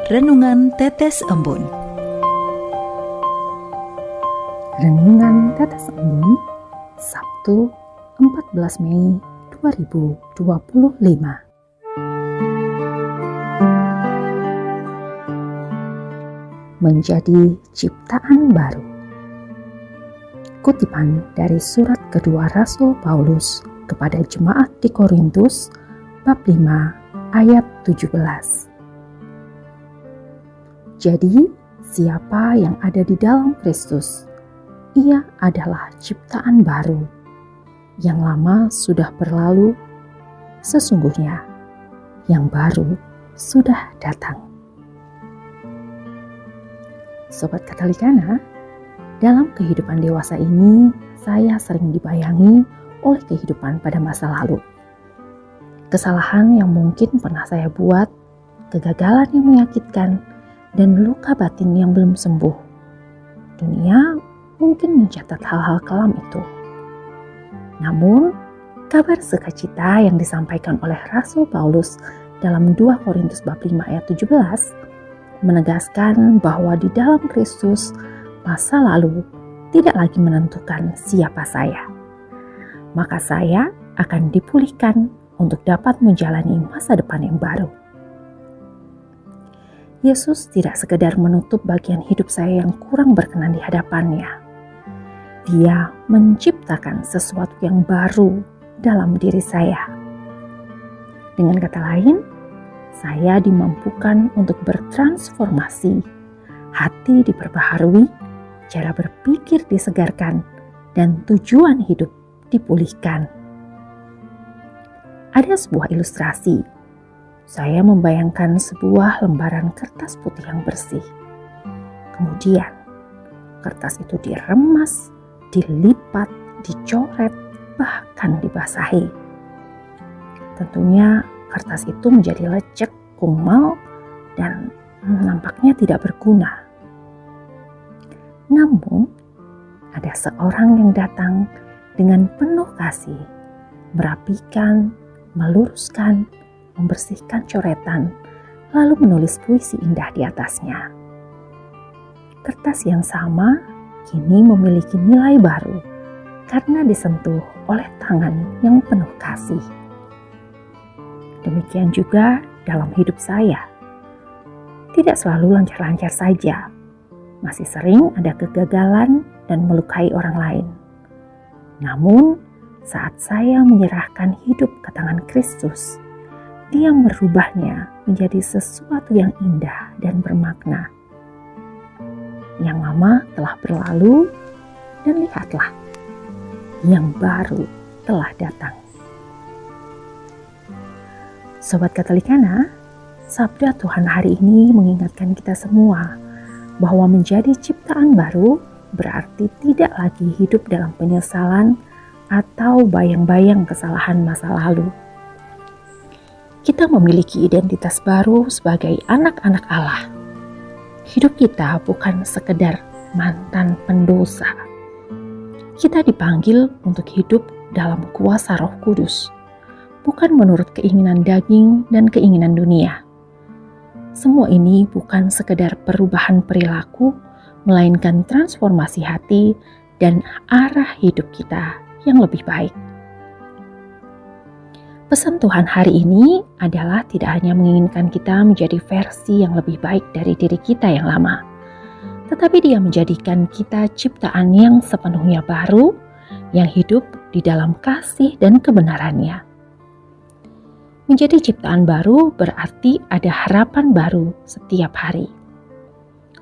Renungan Tetes Embun. Renungan Tetes Embun, Sabtu 14 Mei 2025. Menjadi ciptaan baru. Kutipan dari surat kedua Rasul Paulus kepada jemaat di Korintus, bab 5 ayat 17. Jadi, siapa yang ada di dalam Kristus, ia adalah ciptaan baru. Yang lama sudah berlalu, sesungguhnya yang baru sudah datang. Sobat Katolikana, dalam kehidupan dewasa ini, saya sering dibayangi oleh kehidupan pada masa lalu. Kesalahan yang mungkin pernah saya buat, kegagalan yang menyakitkan, dan luka batin yang belum sembuh. Dunia mungkin mencatat hal-hal kelam itu. Namun, kabar sukacita yang disampaikan oleh Rasul Paulus dalam 2 Korintus bab 5 ayat 17 menegaskan bahwa di dalam Kristus masa lalu tidak lagi menentukan siapa saya. Maka saya akan dipulihkan untuk dapat menjalani masa depan yang baru. Yesus tidak sekedar menutup bagian hidup saya yang kurang berkenan di hadapannya. Dia menciptakan sesuatu yang baru dalam diri saya. Dengan kata lain, saya dimampukan untuk bertransformasi, hati diperbaharui, cara berpikir disegarkan, dan tujuan hidup dipulihkan. Ada sebuah ilustrasi. Saya membayangkan sebuah lembaran kertas putih yang bersih. Kemudian, kertas itu diremas, dilipat, dicoret, bahkan dibasahi. Tentunya kertas itu menjadi lecek, kumal, dan nampaknya tidak berguna. Namun, ada seorang yang datang dengan penuh kasih, merapikan, meluruskan, membersihkan coretan, lalu menulis puisi indah di atasnya. Kertas yang sama kini memiliki nilai baru karena disentuh oleh tangan yang penuh kasih. Demikian juga dalam hidup saya. Tidak selalu lancar-lancar saja. Masih sering ada kegagalan dan melukai orang lain. Namun, saat saya menyerahkan hidup ke tangan Kristus, Dia merubahnya menjadi sesuatu yang indah dan bermakna. Yang lama telah berlalu, dan lihatlah, yang baru telah datang. Sobat Katolikana, sabda Tuhan hari ini mengingatkan kita semua bahwa menjadi ciptaan baru berarti tidak lagi hidup dalam penyesalan atau bayang-bayang kesalahan masa lalu. Kita memiliki identitas baru sebagai anak-anak Allah. Hidup kita bukan sekedar mantan pendosa. Kita dipanggil untuk hidup dalam kuasa Roh Kudus, bukan menurut keinginan daging dan keinginan dunia. Semua ini bukan sekedar perubahan perilaku, melainkan transformasi hati dan arah hidup kita yang lebih baik. Pesan Tuhan hari ini adalah tidak hanya menginginkan kita menjadi versi yang lebih baik dari diri kita yang lama, tetapi Dia menjadikan kita ciptaan yang sepenuhnya baru, yang hidup di dalam kasih dan kebenarannya. Menjadi ciptaan baru berarti ada harapan baru setiap hari.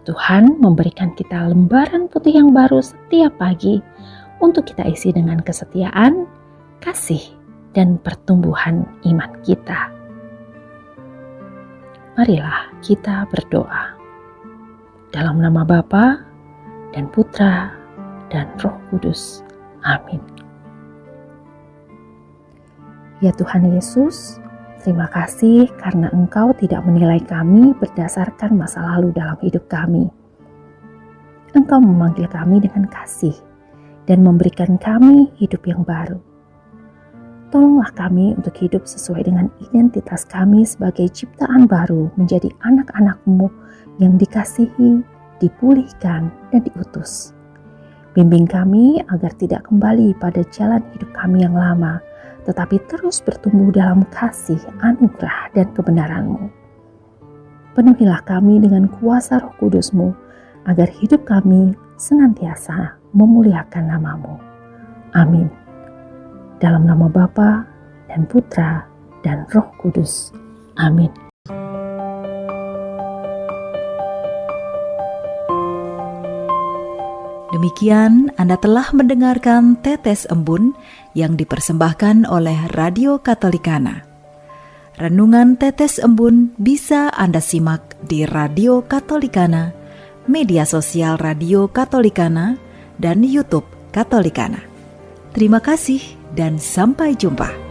Tuhan memberikan kita lembaran putih yang baru setiap pagi untuk kita isi dengan kesetiaan, kasih, dan pertumbuhan iman kita. Marilah kita berdoa. Dalam nama Bapa dan Putra dan Roh Kudus. Amin. Ya Tuhan Yesus, terima kasih karena Engkau tidak menilai kami berdasarkan masa lalu dalam hidup kami. Engkau memanggil kami dengan kasih dan memberikan kami hidup yang baru. Tolonglah kami untuk hidup sesuai dengan identitas kami sebagai ciptaan baru, menjadi anak-anak-Mu yang dikasihi, dipulihkan, dan diutus. Bimbing kami agar tidak kembali pada jalan hidup kami yang lama, tetapi terus bertumbuh dalam kasih, anugerah, dan kebenaran-Mu. Penuhilah kami dengan kuasa Roh Kudus-Mu, agar hidup kami senantiasa memuliakan nama-Mu. Amin. Dalam nama Bapa dan Putra dan Roh Kudus. Amin. Demikian Anda telah mendengarkan Tetes Embun yang dipersembahkan oleh Radio Katolikana. Renungan Tetes Embun bisa Anda simak di Radio Katolikana, media sosial Radio Katolikana, dan YouTube Katolikana. Terima kasih dan sampai jumpa.